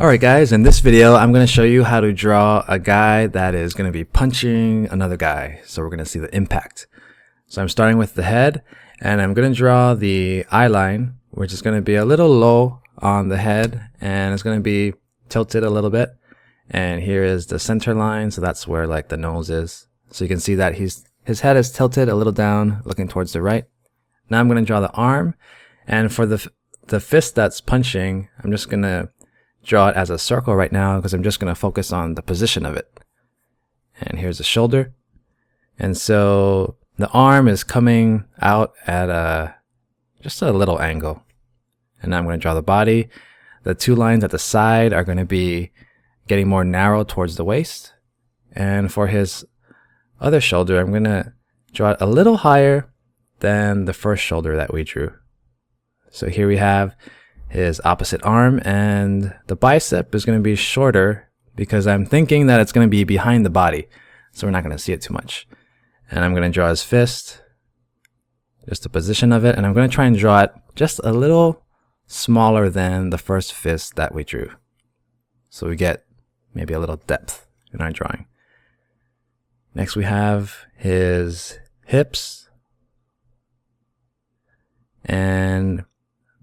Alright guys, in this video I'm going to show you how to draw a guy that is going to be punching another guy. So we're going to see the impact. So I'm starting with the head and I'm going to draw the eye line, which is going to be a little low on the head and it's going to be tilted a little bit. And here is the center line, so that's where like the nose is. So you can see that his head is tilted a little down, looking towards the right. Now I'm going to draw the arm, and for the fist that's punching, I'm just going to draw it as a circle right now because I'm just going to focus on the position of it. And here's the shoulder. And so the arm is coming out at just a little angle. And now I'm going to draw the body. The two lines at the side are going to be getting more narrow towards the waist. And for his other shoulder, I'm going to draw it a little higher than the first shoulder that we drew. So here we have his opposite arm, and the bicep is going to be shorter because I'm thinking that it's going to be behind the body, so we're not going to see it too much. And I'm going to draw his fist, just the position of it, and I'm going to try and draw it just a little smaller than the first fist that we drew, so we get maybe a little depth in our drawing. Next we have his hips, and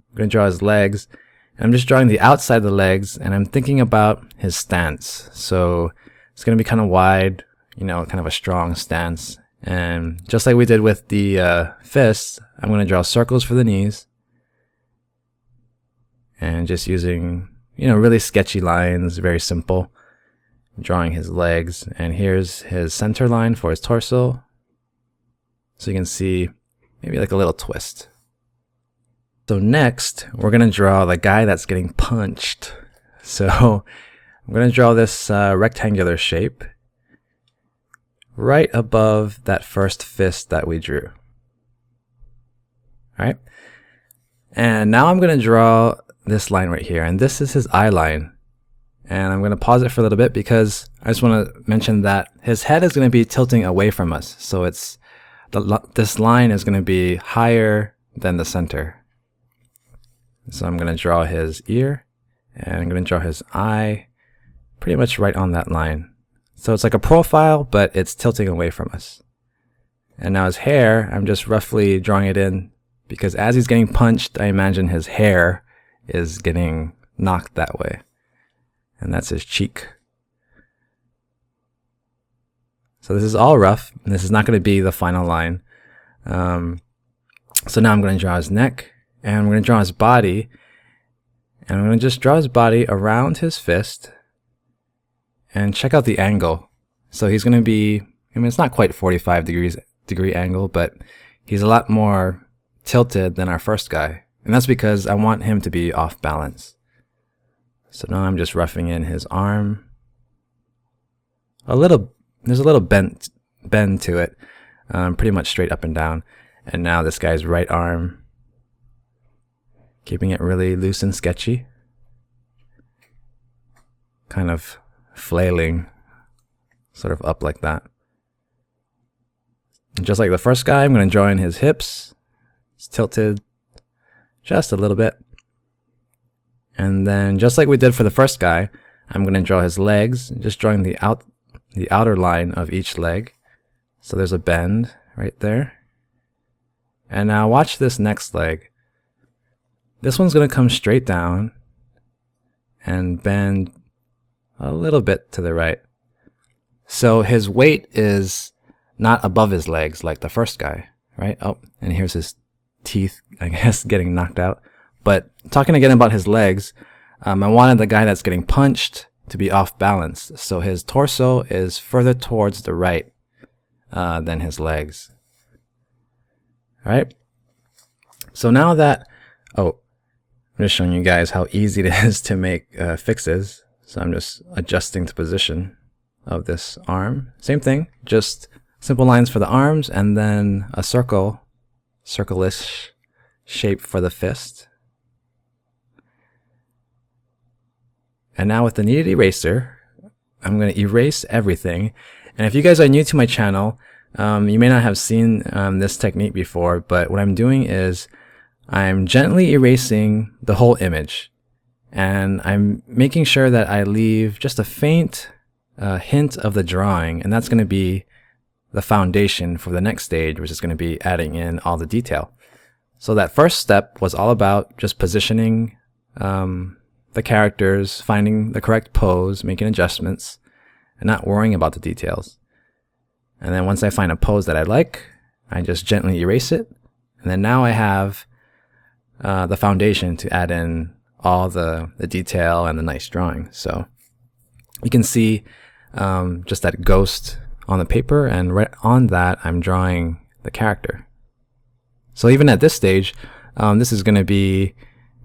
I'm going to draw his legs. I'm just drawing the outside of the legs, and I'm thinking about his stance. So it's going to be kind of wide, you know, kind of a strong stance. And just like we did with the fists, I'm going to draw circles for the knees. And just using, you know, really sketchy lines, very simple. Drawing his legs, and here's his center line for his torso. So you can see maybe like a little twist. So next, we're going to draw the guy that's getting punched. So I'm going to draw this rectangular shape right above that first fist that we drew. All right. And now I'm going to draw this line right here, and this is his eye line. And I'm going to pause it for a little bit because I just want to mention that his head is going to be tilting away from us. So it's this line is going to be higher than the center. So I'm going to draw his ear, and I'm going to draw his eye pretty much right on that line. So it's like a profile, but it's tilting away from us. And now his hair, I'm just roughly drawing it in because as he's getting punched, I imagine his hair is getting knocked that way. And that's his cheek. So this is all rough, and this is not going to be the final line. So now I'm going to draw his neck, and I'm going to draw his body, and I'm going to just draw his body around his fist, and check out the angle. So he's going to be, I mean, it's not quite 45 degree angle, but he's a lot more tilted than our first guy. And that's because I want him to be off balance. So now I'm just roughing in his arm. There's a little bend to it, pretty much straight up and down. And now this guy's right arm, keeping it really loose and sketchy, kind of flailing, sort of up like that. And just like the first guy, I'm going to draw in his hips. It's tilted just a little bit. And then just like we did for the first guy, I'm going to draw his legs, just drawing the outer line of each leg. So there's a bend right there. And now watch this next leg. This one's going to come straight down and bend a little bit to the right. So his weight is not above his legs like the first guy, right? Oh, and here's his teeth, I guess, getting knocked out. But talking again about his legs, I wanted the guy that's getting punched to be off balance. So his torso is further towards the right than his legs. All right. So now that, I'm just showing you guys how easy it is to make fixes. So I'm just adjusting the position of this arm. Same thing, just simple lines for the arms and then a circle-ish shape for the fist. And now with the kneaded eraser, I'm going to erase everything. And if you guys are new to my channel, you may not have seen this technique before, but what I'm doing is I'm gently erasing the whole image. And I'm making sure that I leave just a faint hint of the drawing, and that's going to be the foundation for the next stage, which is going to be adding in all the detail. So that first step was all about just positioning the characters, finding the correct pose, making adjustments, and not worrying about the details. And then once I find a pose that I like, I just gently erase it. And then now I have the foundation to add in all the detail and the nice drawing. So you can see just that ghost on the paper, and right on that I'm drawing the character. So even at this stage, this is going to be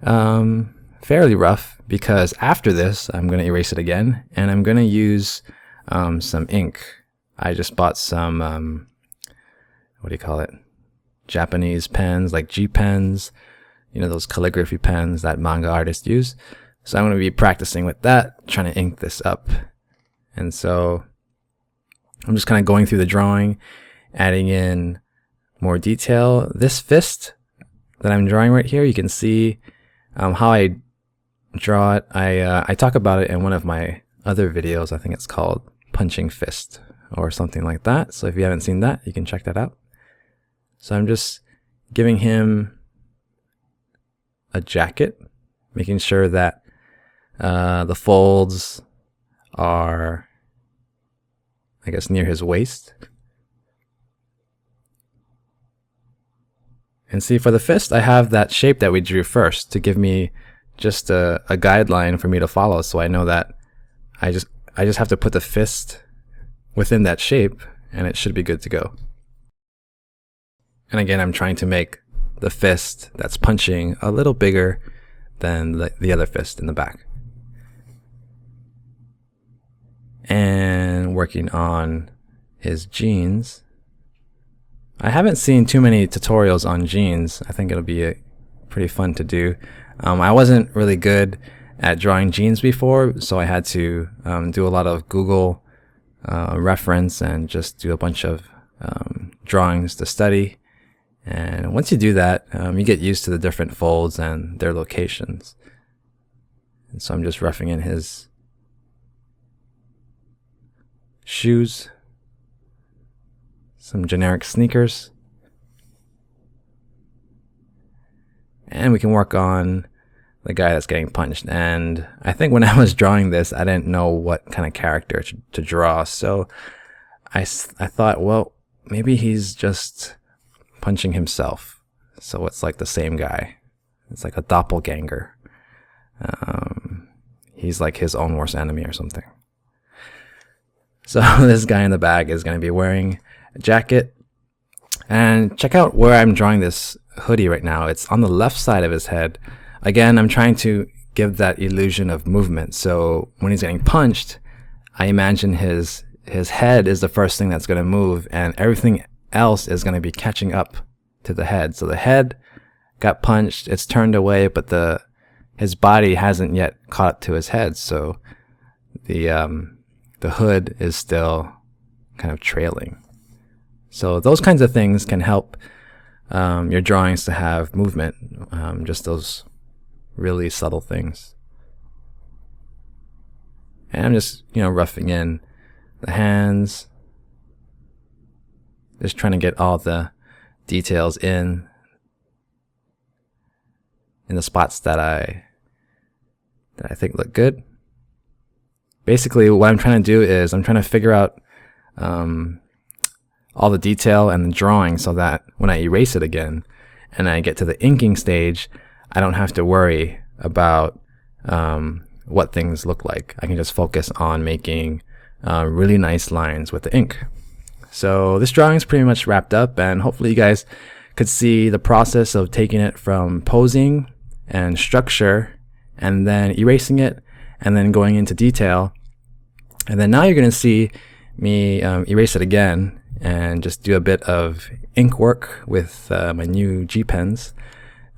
fairly rough, because after this I'm going to erase it again, and I'm going to use some ink. I just bought some what do you call it, Japanese pens, like G pens, you know, those calligraphy pens that manga artists use. So I'm going to be practicing with that, trying to ink this up. And so I'm just kind of going through the drawing, adding in more detail. This fist that I'm drawing right here, you can see how I draw it. I talk about it in one of my other videos. I think it's called Punching Fist or something like that. So if you haven't seen that, you can check that out. So I'm just giving him a jacket, making sure that the folds are, I guess, near his waist. And see, for the fist, I have that shape that we drew first to give me just a guideline for me to follow, so I know that I just have to put the fist within that shape and it should be good to go. And again, I'm trying to make the fist that's punching a little bigger than the other fist in the back. And working on his jeans. I haven't seen too many tutorials on jeans. I think it'll be pretty fun to do. I wasn't really good at drawing jeans before, so I had to do a lot of Google reference and just do a bunch of drawings to study. And once you do that, you get used to the different folds and their locations. And so I'm just roughing in his shoes, some generic sneakers, and we can work on the guy that's getting punched. And I think when I was drawing this, I didn't know what kind of character to draw, so I thought, well, maybe he's just punching himself, so it's like the same guy. It's like a doppelganger. He's like his own worst enemy or something. So this guy in the bag is going to be wearing a jacket. And check out where I'm drawing this hoodie right now. It's on the left side of his head. Again, I'm trying to give that illusion of movement. So when he's getting punched, I imagine his head is the first thing that's going to move, and everything else is going to be catching up to the head. So the head got punched, it's turned away, but his body hasn't yet caught up to his head. So the hood is still kind of trailing. So those kinds of things can help your drawings to have movement, just those really subtle things. And I'm just, roughing in the hands, just trying to get all the details in the spots that I think look good. Basically, what I'm trying to do is I'm trying to figure out all the detail and the drawing, so that when I erase it again and I get to the inking stage, I don't have to worry about what things look like. I can just focus on making really nice lines with the ink. So this drawing is pretty much wrapped up, and hopefully you guys could see the process of taking it from posing and structure and then erasing it and then going into detail. And then now you're going to see me erase it again and just do a bit of ink work with my new G pens.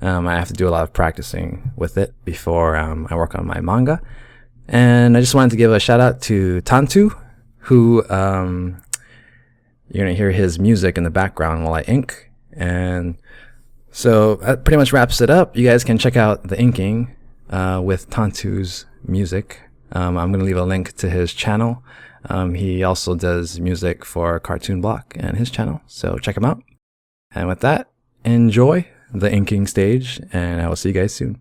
I have to do a lot of practicing with it before I work on my manga. And I just wanted to give a shout out to Tantu, who you're going to hear his music in the background while I ink. And so that pretty much wraps it up. You guys can check out the inking with Tantu's music. I'm going to leave a link to his channel. He also does music for Cartoon Block and his channel, so check him out. And with that, enjoy the inking stage, and I will see you guys soon.